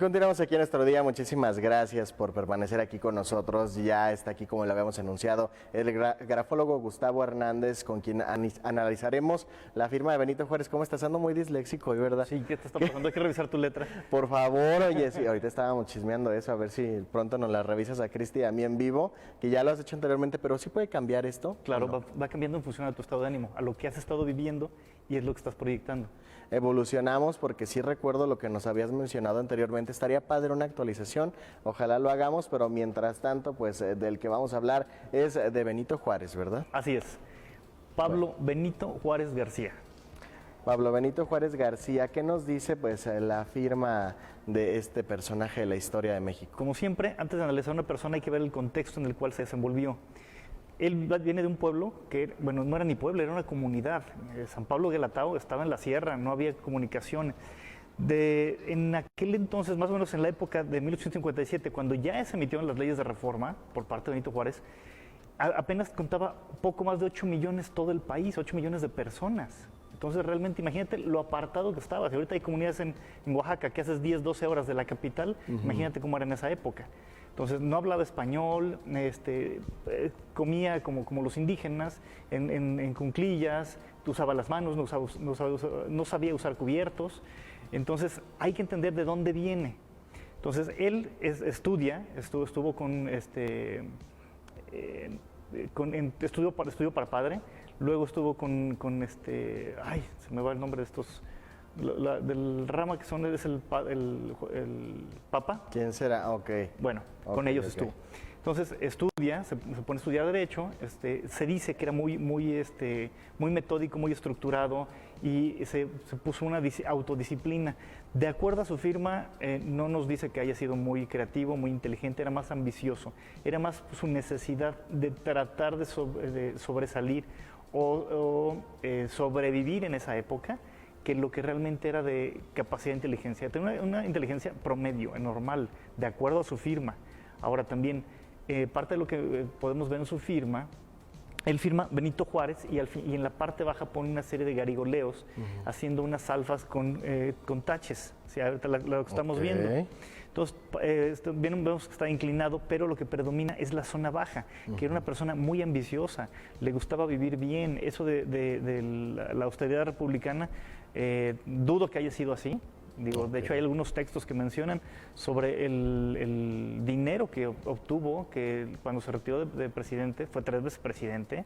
continuamos aquí en nuestro día. Muchísimas gracias por permanecer aquí con nosotros. Ya está aquí, como lo habíamos anunciado, el grafólogo Gustavo Hernández, con quien analizaremos la firma de Benito Juárez. ¿Cómo estás? Ando muy disléxico, ¿verdad? Sí, ¿qué te está pasando? Hay que revisar tu letra. Por favor, oye, sí, ahorita estábamos chismeando eso, a ver si pronto nos la revisas a Cristi y a mí en vivo, que ya lo has hecho anteriormente, pero ¿sí puede cambiar esto? Claro, ¿o no? va cambiando en función a tu estado de ánimo, a lo que has estado viviendo y es lo que estás proyectando. Evolucionamos, porque sí recuerdo lo que nos habías mencionado anteriormente. Estaría padre una actualización, ojalá lo hagamos, pero mientras tanto, pues del que vamos a hablar es de Benito Juárez, ¿verdad? Así es. Pablo Benito Juárez García. Pablo Benito Juárez García, ¿qué nos dice pues la firma de este personaje de la historia de México? Como siempre, antes de analizar a una persona hay que ver el contexto en el cual se desenvolvió. Él viene de un pueblo que, bueno, no era ni pueblo, era una comunidad. San Pablo Guelatao estaba en la sierra, no había comunicación. En aquel entonces, más o menos en la época de 1857, cuando ya se emitieron las leyes de reforma por parte de Benito Juárez, apenas contaba poco más de 8 millones todo el país, 8 millones de personas. Entonces, realmente, imagínate lo apartado que estaba. Si ahorita hay comunidades en Oaxaca que haces 10, 12 horas de la capital, imagínate cómo era en esa época. Entonces, no hablaba español, comía como los indígenas, en cunclillas, usaba las manos, no sabía usar cubiertos. Entonces, hay que entender de dónde viene. Entonces, él estuvo estudió para padre, luego estuvo ay, se me va el nombre de estos, del rama que son, es el Papa. ¿Quién será? Ok. Bueno, con ellos estuvo. Entonces se pone a estudiar Derecho, se dice que era muy metódico, muy estructurado y se puso una autodisciplina. De acuerdo a su firma, no nos dice que haya sido muy creativo, muy inteligente, era más ambicioso, era más su necesidad de tratar de sobresalir o sobrevivir en esa época, que lo que realmente era de capacidad de inteligencia. Tenía una inteligencia promedio, normal, de acuerdo a su firma. Ahora también, parte de lo que podemos ver en su firma, él firma Benito Juárez y y en la parte baja pone una serie de garigoleos haciendo unas alfas con taches, o sea, ahorita lo que estamos viendo. Entonces, vemos que está inclinado, pero lo que predomina es la zona baja, que era una persona muy ambiciosa, le gustaba vivir bien. Eso de la austeridad republicana, dudo que haya sido así. De hecho, hay algunos textos que mencionan sobre el dinero que obtuvo, que cuando se retiró de presidente, fue 3 veces presidente.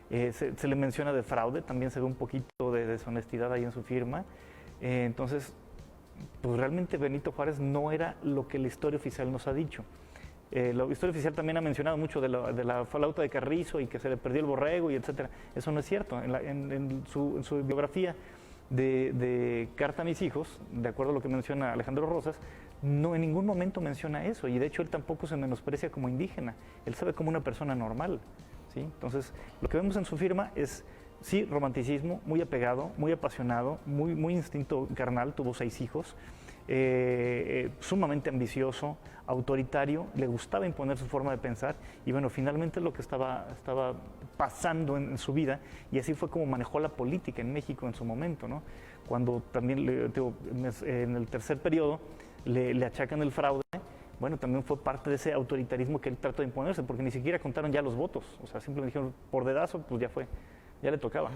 Se le menciona de fraude, también se ve un poquito de deshonestidad ahí en su firma. Entonces, pues realmente Benito Juárez no era lo que la historia oficial nos ha dicho. La historia oficial también ha mencionado mucho de la flauta de Carrizo y que se le perdió el borrego y etcétera. Eso no es cierto. En su biografía de Carta a mis hijos, de acuerdo a lo que menciona Alejandro Rosas, no en ningún momento menciona eso, y de hecho él tampoco se menosprecia como indígena, él se ve como una persona normal, ¿sí? Entonces, lo que vemos en su firma es, sí, romanticismo, muy apegado, muy apasionado, muy instinto carnal, tuvo 6 hijos, sumamente ambicioso, autoritario, le gustaba imponer su forma de pensar, y bueno, finalmente lo que estaba pasando en su vida, y así fue como manejó la política en México en su momento, ¿no? Cuando también, en el tercer periodo, le achacan el fraude. Bueno, también fue parte de ese autoritarismo que él trató de imponerse, porque ni siquiera contaron ya los votos, o sea, simplemente dijeron, por dedazo, pues ya fue. Ya le tocaba.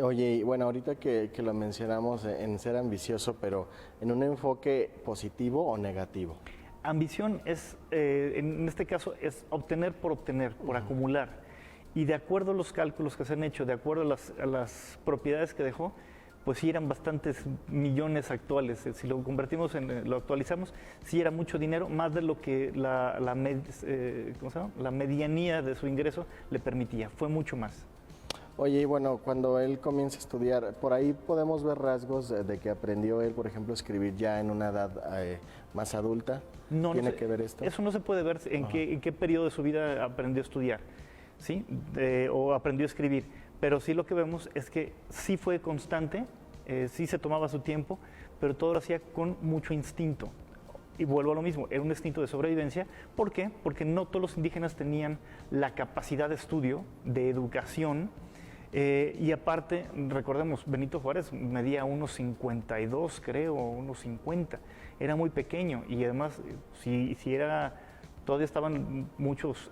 Oye, y bueno, ahorita que lo mencionamos en ser ambicioso, pero ¿en un enfoque positivo o negativo? Ambición es, en este caso, es obtener, por acumular. Y de acuerdo a los cálculos que se han hecho, de acuerdo a las propiedades que dejó, pues sí eran bastantes millones actuales. Si lo convertimos lo actualizamos, sí era mucho dinero, más de lo que la medianía de su ingreso le permitía. Fue mucho más. Oye, y bueno, cuando él comienza a estudiar, por ahí podemos ver rasgos de que aprendió él, por ejemplo, a escribir ya en una edad más adulta. ¿Tiene que ver esto? Eso no se puede ver en qué periodo de su vida aprendió a estudiar, ¿sí? O aprendió a escribir. Pero sí lo que vemos es que sí fue constante, sí se tomaba su tiempo, pero todo lo hacía con mucho instinto. Y vuelvo a lo mismo, era un instinto de sobrevivencia. ¿Por qué? Porque no todos los indígenas tenían la capacidad de estudio, de educación, Y aparte, recordemos, Benito Juárez medía unos 52, creo, unos 50. Era muy pequeño y además, si era, todavía estaban muchos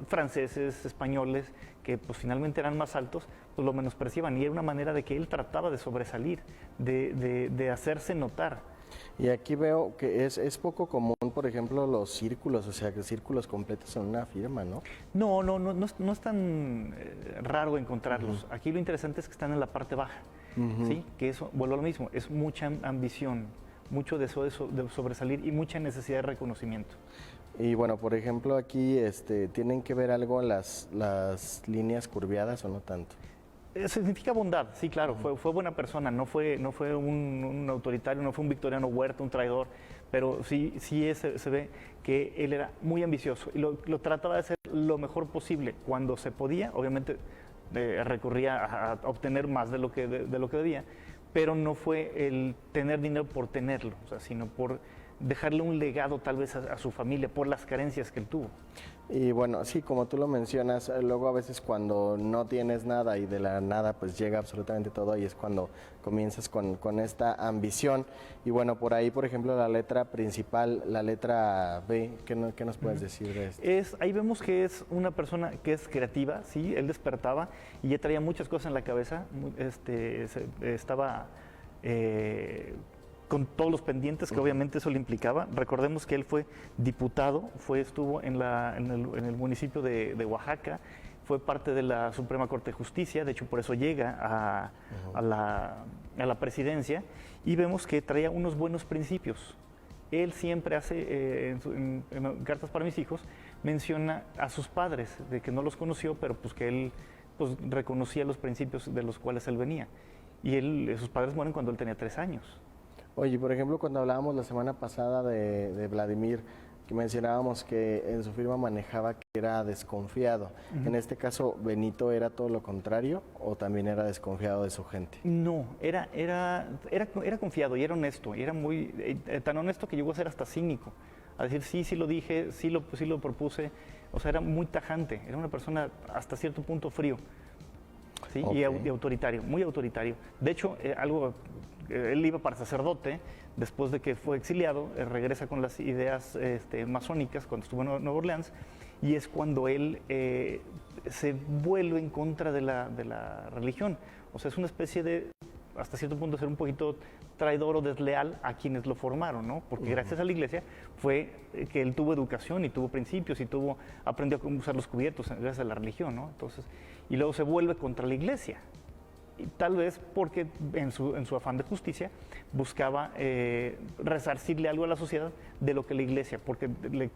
franceses, españoles, que pues finalmente eran más altos, pues lo menospreciaban. Y era una manera de que él trataba de sobresalir, de hacerse notar. Y aquí veo que es poco común, por ejemplo, los círculos, o sea, que círculos completos en una firma, ¿no? No es tan raro encontrarlos. Aquí lo interesante es que están en la parte baja, ¿sí? Que eso, vuelvo a lo mismo, es mucha ambición, mucho deseo de sobresalir y mucha necesidad de reconocimiento. Y bueno, por ejemplo, aquí ¿tienen que ver algo las líneas curviadas o no tanto? Significa bondad, sí, claro, fue buena persona, no fue un autoritario, no fue un Victoriano Huerta, un traidor, pero sí se ve que él era muy ambicioso y lo trataba de hacer lo mejor posible. Cuando se podía, obviamente recurría a obtener más de lo que debía, pero no fue el tener dinero por tenerlo, o sea, sino por dejarle un legado tal vez a su familia, por las carencias que él tuvo. Y bueno, sí, como tú lo mencionas, luego a veces cuando no tienes nada y de la nada pues llega absolutamente todo y es cuando comienzas con esta ambición. Y bueno, por ahí, por ejemplo, la letra principal, la letra B, ¿qué nos puedes decir de esto? Ahí vemos que es una persona que es creativa, sí, él despertaba y ya traía muchas cosas en la cabeza, estaba con todos los pendientes que obviamente eso le implicaba. Recordemos que él fue diputado, estuvo en el municipio de Oaxaca, fue parte de la Suprema Corte de Justicia, de hecho por eso llega a la presidencia, y vemos que traía unos buenos principios. Él siempre hace, en Cartas para mis hijos, menciona a sus padres, de que no los conoció, pero pues que él pues, reconocía los principios de los cuales él venía. Y sus padres mueren cuando él tenía 3 años. Oye, por ejemplo, cuando hablábamos la semana pasada de Vladimir, que mencionábamos que en su firma manejaba que era desconfiado. En este caso, ¿Benito era todo lo contrario o también era desconfiado de su gente? No, era confiado y era honesto, y era muy tan honesto que llegó a ser hasta cínico, a decir sí lo dije, sí lo propuse, o sea, era muy tajante, era una persona hasta cierto punto frío. ¿Sí? Okay. Y autoritario, muy autoritario. De hecho, él iba para sacerdote, después de que fue exiliado, regresa con las ideas masónicas cuando estuvo en Nueva Orleans, y es cuando él se vuelve en contra de la religión. O sea, es una especie de, hasta cierto punto, ser un poquito traidor o desleal a quienes lo formaron, ¿no? Porque gracias a la iglesia fue que él tuvo educación y tuvo principios y aprendió a usar los cubiertos gracias a la religión, ¿no? Entonces, y luego se vuelve contra la iglesia. Y tal vez porque en su afán de justicia buscaba resarcirle algo a la sociedad de lo que la iglesia, porque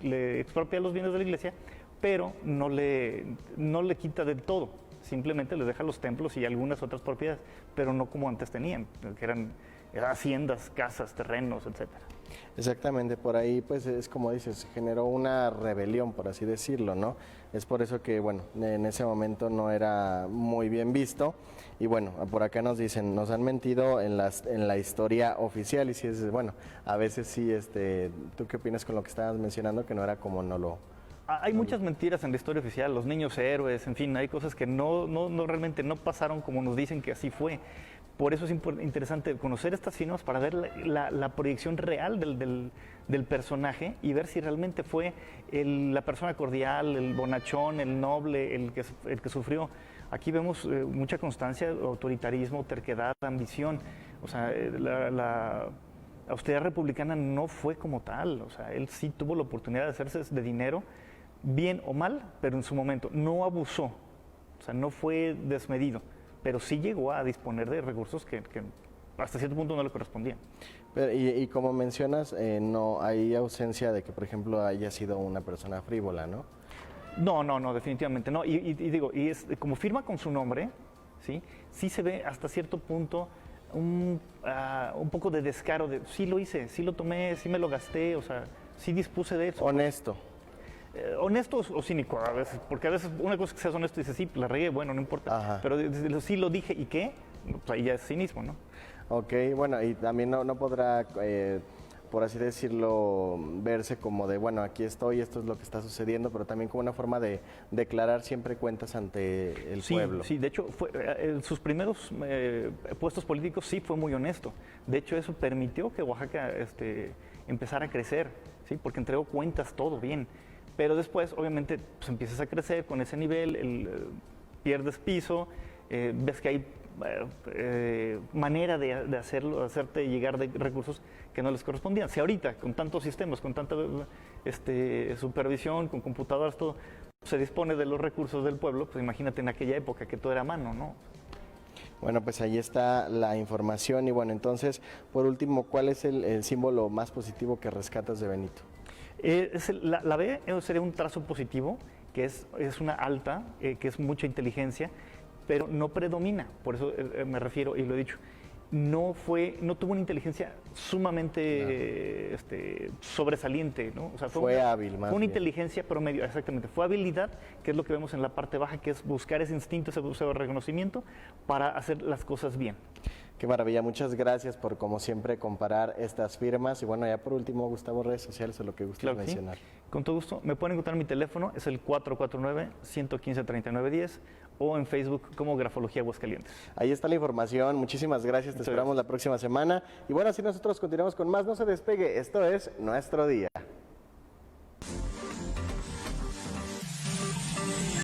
le expropia los bienes de la iglesia, pero no le quita del todo, simplemente le deja los templos y algunas otras propiedades, pero no como antes tenían, que eran haciendas, casas, terrenos, etcétera. Exactamente, por ahí pues es como dices, generó una rebelión, por así decirlo, ¿no? Es por eso que, bueno, en ese momento no era muy bien visto. Y bueno, por acá nos dicen, nos han mentido en la historia oficial. Y si es, bueno, a veces sí, ¿tú qué opinas con lo que estabas mencionando? Que no era como no lo... Hay muchas mentiras en la historia oficial, los niños héroes, en fin, hay cosas que no realmente no pasaron como nos dicen que así fue. Por eso es interesante conocer estas firmas para ver la proyección real del personaje y ver si realmente fue la persona cordial, el bonachón, el noble, el que sufrió. Aquí vemos mucha constancia, autoritarismo, terquedad, ambición. O sea, la austeridad republicana no fue como tal. O sea, él sí tuvo la oportunidad de hacerse de dinero, bien o mal, pero en su momento no abusó. O sea, no fue desmedido, pero sí llegó a disponer de recursos que hasta cierto punto no le correspondían. Pero, y como mencionas, no hay ausencia de que, por ejemplo, haya sido una persona frívola, ¿no? No, definitivamente no. Y digo, como firma con su nombre, sí se ve hasta cierto punto un poco de descaro de sí lo hice, sí lo tomé, sí me lo gasté, o sea, sí dispuse de eso. Honesto. Honesto o cínico a veces, porque a veces una cosa es que seas honesto y dices, sí, la regué, bueno, no importa. Ajá. Pero sí lo dije, ¿y qué? Pues ahí ya es cinismo, ¿no? Ok, bueno, y también no podrá por así decirlo, verse como de, bueno, aquí estoy, esto es lo que está sucediendo, pero también como una forma de declarar siempre cuentas ante el pueblo. Sí, de hecho, sus primeros puestos políticos sí fue muy honesto. De hecho, eso permitió que Oaxaca empezara a crecer, ¿sí? Porque entregó cuentas todo bien. Pero después, obviamente, pues empiezas a crecer con ese nivel, pierdes piso, ves que hay manera de hacerlo, de hacerte llegar de recursos que no les correspondían. Si ahorita, con tantos sistemas, con tanta supervisión, con computadoras, todo, se dispone de los recursos del pueblo, pues imagínate en aquella época que todo era a mano, ¿no? Bueno, pues ahí está la información y bueno, entonces, por último, ¿cuál es el símbolo más positivo que rescatas de Benito? La B sería un trazo positivo, que es una alta, que es mucha inteligencia, pero no predomina, por eso me refiero y lo he dicho. No tuvo una inteligencia sumamente sobresaliente, ¿no? O sea, fue hábil, más fue una bien. Inteligencia promedio, exactamente. Fue habilidad, que es lo que vemos en la parte baja, que es buscar ese instinto, ese reconocimiento para hacer las cosas bien. Qué maravilla, muchas gracias por, como siempre, comparar estas firmas. Y bueno, ya por último, Gustavo, redes sociales o lo que gustes Claro que mencionar. sí. Con todo gusto. Me pueden encontrar en mi teléfono, es el 449-115-3910 o en Facebook como Grafología Aguascalientes. Ahí está la información, muchísimas gracias, te esperamos la próxima semana. Y bueno, así nosotros continuamos con más, no se despegue, esto es Nuestro Día.